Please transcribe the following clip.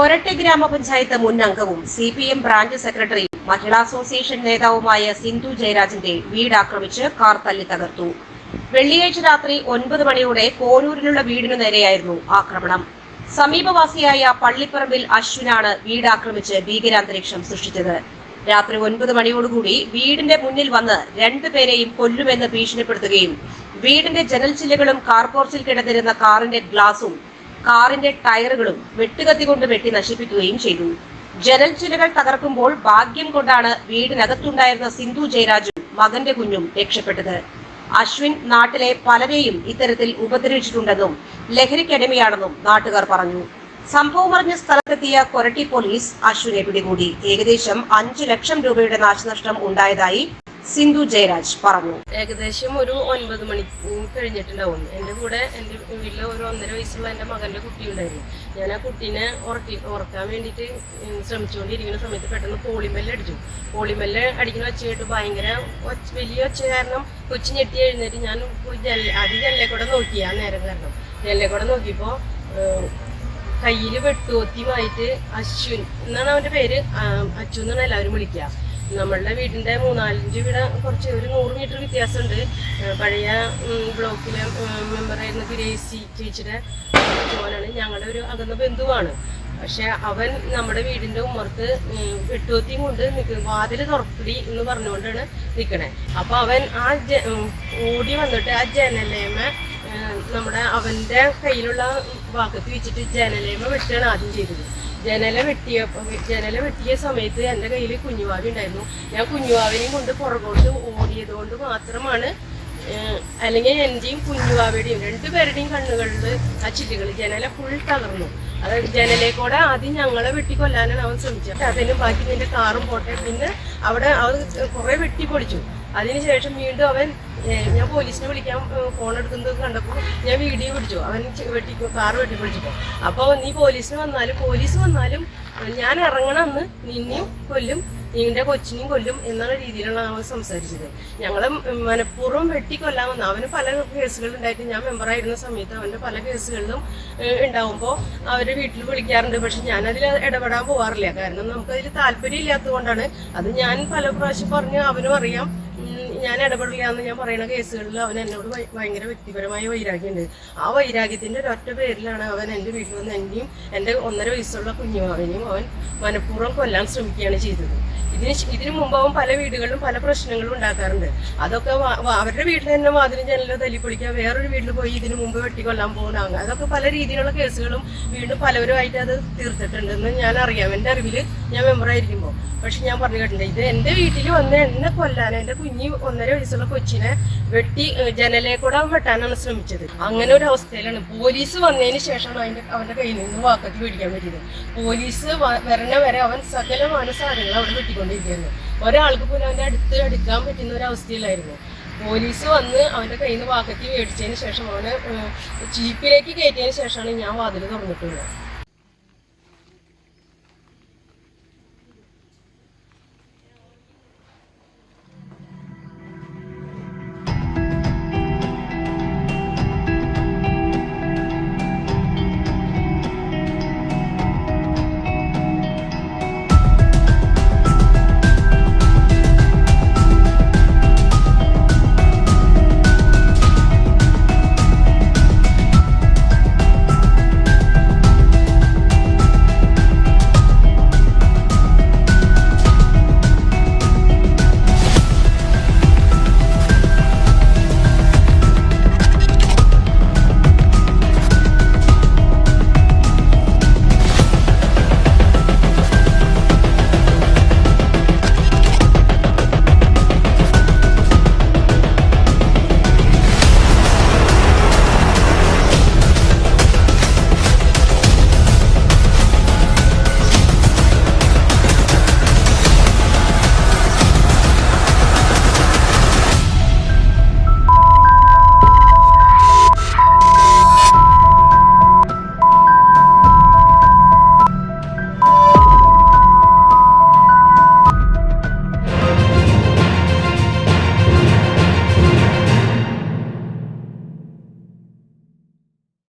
കൊരട്ടി ഗ്രാമപഞ്ചായത്ത് മുൻ അംഗവും CPM ബ്രാഞ്ച് സെക്രട്ടറിയും മഹിളാ അസോസിയേഷൻ നേതാവുമായ സിന്ധു ജയരാജിന്റെ വീട് ആക്രമിച്ച് കാർ തല്ലി തകർത്തു. വെള്ളിയാഴ്ച രാത്രി 9 മണിയോടെ കോരൂരിലുള്ള വീടിനു നേരെയായിരുന്നു ആക്രമണം. സമീപവാസിയായ പള്ളിപ്പറമ്പിൽ അശ്വിനാണ് വീട് ആക്രമിച്ച് ഭീകരാന്തരീക്ഷം സൃഷ്ടിച്ചത്. രാത്രി 9 മണിയോടുകൂടി വീടിന്റെ മുന്നിൽ വന്ന് 2 പേരെയും കൊല്ലുമെന്ന് ഭീഷണിപ്പെടുത്തുകയും വീടിന്റെ ജനൽ ചില്ലുകളും കാർ പോർച്ചിൽ കിടന്നിരുന്ന കാറിന്റെ ഗ്ലാസും കാറിന്റെ ടയറുകളും വെട്ടുകത്തി കൊണ്ട് വെട്ടി നശിപ്പിക്കുകയും ചെയ്തു. ജനൽ ചില്ലുകൾ തകർക്കുമ്പോൾ ഭാഗ്യം കൊണ്ടാണ് വീടിനകത്തുണ്ടായിരുന്ന സിന്ധു ജയരാജും മകന്റെ കുഞ്ഞും രക്ഷപ്പെട്ടത്. അശ്വിൻ നാട്ടിലെ പലരെയും ഇത്തരത്തിൽ ഉപദ്രവിച്ചിട്ടുണ്ടെന്നും ലഹരിക്കടിമയാണെന്നും നാട്ടുകാർ പറഞ്ഞു. സംഭവമറിഞ്ഞ സ്ഥലത്തെത്തിയ കൊരട്ടി പോലീസ് അശ്വിനെ പിടികൂടി. ഏകദേശം 5 ലക്ഷം രൂപയുടെ നാശനഷ്ടം ഉണ്ടായതായി സിന്ധു ജയരാജ് പറഞ്ഞു. ഏകദേശം ഒരു 9 മണി കഴിഞ്ഞിട്ടുണ്ടാവും. എൻ്റെ കൂടെ എൻ്റെ വീട്ടിൽ ഒരു 1.5 വയസ്സുള്ള എൻ്റെ മകൻ്റെ കുട്ടി ഉണ്ടായിരുന്നു. ഞാൻ ആ കുട്ടീനെ ഉറക്കാൻ വേണ്ടിയിട്ട് ശ്രമിച്ചുകൊണ്ടിരിക്കുന്ന സമയത്ത് പെട്ടെന്ന് പോളിമെല്ല് അടിച്ചു. പോളിമെല്ല് അടിക്കുന്ന ഒച്ച കേട്ട് ഭയങ്കര വലിയ ഒച്ച കാരണം കൊച്ചു ഞെട്ടി എഴുന്നേറ്റ് ഞാൻ ആദ്യം ജനലെ കൂടെ നോക്കി. ആ നേരം കാരണം ജനലെ കൂടെ നോക്കിയപ്പോൾ കയ്യിൽ വെട്ടുകൊത്തിയുമായിട്ട് അശ്വിൻ എന്നാണ് അവൻ്റെ പേര്. അച്ചു എന്നാണ് എല്ലാവരും വിളിക്കുക. നമ്മളുടെ വീടിൻ്റെ 3-4 വീട് കുറച്ച് ഒരു 100 മീറ്റർ വ്യത്യാസമുണ്ട്. പഴയ ബ്ലോക്കിലെ മെമ്പറായിരുന്ന ഗ്രേസി ചേച്ചിയുടെ മോനാണ്. ഞങ്ങളുടെ ഒരു അകന്ന ബന്ധുവാണ്. പക്ഷെ അവൻ നമ്മുടെ വീടിൻ്റെ ഉമ്മർത്ത് വെട്ടുകൊത്തിയും കൊണ്ട് വാതിൽ തുറക്കടി എന്ന് പറഞ്ഞുകൊണ്ടാണ് നിൽക്കണേ. അപ്പോൾ അവൻ ഓടി വന്നിട്ട് ആ ജനലേമ അവൻ്റെ കയ്യിലുള്ള ഭാഗത്ത് വെച്ചിട്ട് ജനലേമ വെട്ടുകയാണ് ആദ്യം ചെയ്തത്. ജനല വെട്ടിയ സമയത്ത് എൻ്റെ കയ്യിൽ കുഞ്ഞുവാവി ഉണ്ടായിരുന്നു. ഞാൻ കുഞ്ഞുവാവിനെയും കൊണ്ട് പുറകോട്ട് ഓടിയത് കൊണ്ട് മാത്രമാണ്, അല്ലെങ്കിൽ എൻ്റെയും കുഞ്ഞുവാവയുടെയും 2 പേരുടെയും കണ്ണുകളിൽ ആ ചില്ലുകൾ ജനല ഫുൾ തകർന്നു. അത് ജനലെ കൂടെ ആദ്യം ഞങ്ങളെ വെട്ടിക്കൊല്ലാനാണ് അവൻ ശ്രമിച്ചത്. അതിന് ബാക്കി നിന്റെ കാറും പോട്ടെ. പിന്നെ അവിടെ അവൻ കുറേ വെട്ടിപ്പൊളിച്ചു. അതിനുശേഷം വീണ്ടും അവൻ ഞാൻ പോലീസിനെ വിളിക്കാൻ ഫോൺ എടുക്കുന്നത് കണ്ടപ്പോൾ ഞാൻ വീഡിയോ പിടിച്ചു. അവൻ കാറ് വെട്ടിപ്പൊളിച്ചപ്പോൾ. അപ്പോൾ നീ പോലീസ് വന്നാലും ഞാൻ ഇറങ്ങണമെന്ന് നിന്നെയും കൊല്ലും, നിന്റെ കൊച്ചിനെയും കൊല്ലും എന്നുള്ള രീതിയിലുള്ള അവൻ സംസാരിച്ചത്. ഞങ്ങളെ മനഃപൂർവ്വം വെട്ടിക്കൊല്ലാമെന്ന്. അവന് പല കേസുകൾ ഉണ്ടായിട്ട് ഞാൻ മെമ്പറായിരുന്ന സമയത്ത് അവൻ്റെ പല കേസുകളിലും ഉണ്ടാവുമ്പോൾ അവരുടെ വീട്ടിൽ വിളിക്കാറുണ്ട്. പക്ഷെ ഞാനതിൽ ഇടപെടാൻ പോകാറില്ല. കാരണം നമുക്കതിൽ താല്പര്യം ഇല്ലാത്തത് കൊണ്ടാണ്. അത് ഞാൻ പല പ്രാവശ്യം പറഞ്ഞു. അവനും അറിയാം ഞാൻ ഇടപെടില്ല എന്ന് ഞാൻ പറയുന്ന കേസുകളിൽ അവൻ എന്നോട് ഭയങ്കര വ്യക്തിപരമായ വൈരാഗ്യമുണ്ട്. ആ വൈരാഗ്യത്തിൻ്റെ ഒരൊറ്റ പേരിലാണ് അവൻ എൻ്റെ വീട്ടിൽ വന്ന് എന്നെയും എൻ്റെ 1.5 വയസ്സുള്ള കുഞ്ഞുമാവിനെയും അവൻ മനഃപൂർവ്വം കൊല്ലാൻ ശ്രമിക്കുകയാണ് ചെയ്തത്. ഇതിനു മുമ്പ് അവൻ പല വീടുകളിലും പല പ്രശ്നങ്ങളും ഉണ്ടാക്കാറുണ്ട്. അതൊക്കെ അവരുടെ വീട്ടിൽ തന്നെ വാതിലും ജനലോ തല്ലിപ്പൊളിക്കുക, വേറൊരു വീട്ടിൽ പോയി ഇതിനു മുമ്പ് വെട്ടിക്കൊല്ലാൻ പോകുന്ന അതൊക്കെ പല രീതിയിലുള്ള കേസുകളും വീണ്ടും പലവരുമായിട്ട് അത് തീർത്തിട്ടുണ്ടെന്ന് ഞാൻ അറിയാം, എൻ്റെ അറിവിൽ ഞാൻ മെമ്പറായിരിക്കുമ്പോൾ. പക്ഷെ ഞാൻ പറഞ്ഞു കേട്ടിട്ടുണ്ട്, ഇത് എൻ്റെ വീട്ടിൽ വന്ന് എന്നെ കൊല്ലാൻ എൻ്റെ 1.5 വയസ്സുള്ള കൊച്ചിനെ വെട്ടി ജനലെ കൂടെ വെട്ടാനാണ് ശ്രമിച്ചത്. അങ്ങനെ ഒരു അവസ്ഥയിലാണ്. പോലീസ് വന്നതിന് ശേഷമാണ് അവൻ്റെ കയ്യിൽ നിന്ന് വാക്കത്തി മേടിക്കാൻ പറ്റിയത്. പോലീസ് വരണ വരെ അവൻ സകലമായ സാധനങ്ങൾ അവിടെ വെട്ടിക്കൊണ്ടിരിക്കുകയായിരുന്നു. ഒരാൾക്ക് പോലും അവൻ്റെ അടുത്ത് എടുക്കാൻ പറ്റുന്ന ഒരു അവസ്ഥയിലായിരുന്നു. പോലീസ് വന്ന് അവൻ്റെ കയ്യിൽ നിന്ന് വാക്കത്തി മേടിച്ചതിന് ശേഷം അവനെ ജീപ്പിലേക്ക് കയറ്റിയതിന് ശേഷമാണ് ഞാൻ വാതിൽ തുറന്നിട്ടുള്ളത്.